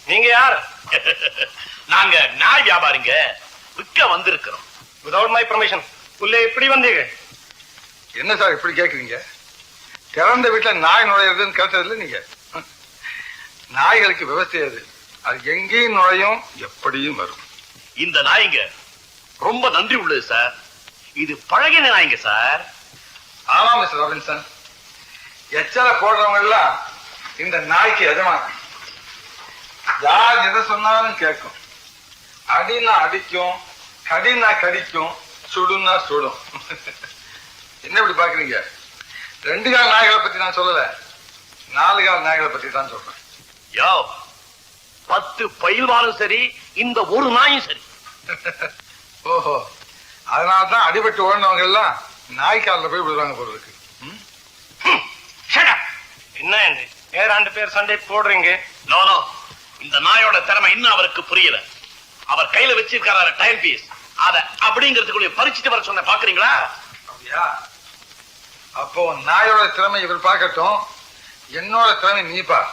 நீங்க யார்? நாங்க நாய் வியாபாரிங்க, விற்க வந்திருக்கிறோம். வித்வுட் மை பர்மிஷன் உள்ளே எப்படி வந்தீங்க? என்ன சார் இப்படி கேக்குறீங்க? திறந்த வீட்டுல நாய் நுழையிறதுன்னு கேட்டதில்ல நீங்க? நாய்களுக்கு விவசாயம் அது, அது எங்கேயும் நுழையும், எப்படியும் வரும். இந்த நாய்ங்க ரொம்ப நன்றி உள்ளது சார். இது பழகின நாய்ங்க சார். ஆமா மிஸ்டர் ராபின்சன், எச்சல போடுறவங்க எல்லாம் இந்த நாய்க்கு எஜமான. யார் எதை சொன்னாலும் கேட்கும். அடினா அடிக்கும், கடினா கடிக்கும், சுடுனா சுடும். என்ன இப்படி பாக்குறீங்க? 2 கால் நாய்களை பத்தி நான் சொல்லல, 4 கால் நாய்களை பத்தி தான் சொல்றேன். யோ, 10 பயில்வானும் சரி, இந்த ஒரு நாயும் சரி. ஓஹோ, அதனாலதான் அடிபட்டு ஓடினவங்க எல்லாம் நாய்க்காலில் போய் விடுவாங்க போல இருக்கு. என்ன ஏறாண்டு பேர் சண்டை போடுறீங்க? நோ நோ, இந்த நாயோட திறமை இன்னும் அவருக்கு புரியல. அவர் கையில வச்சிருக்காரு டைம் பீஸ், அத அப்படிங்கிறதுக்குள்ள பறிச்சுட்டு வர சொன்ன பாக்குறீங்களா? அப்படியா? அப்போ நாயோட திறமை இவர் பார்க்கட்டும், என்னோட திறமை நீ பார்.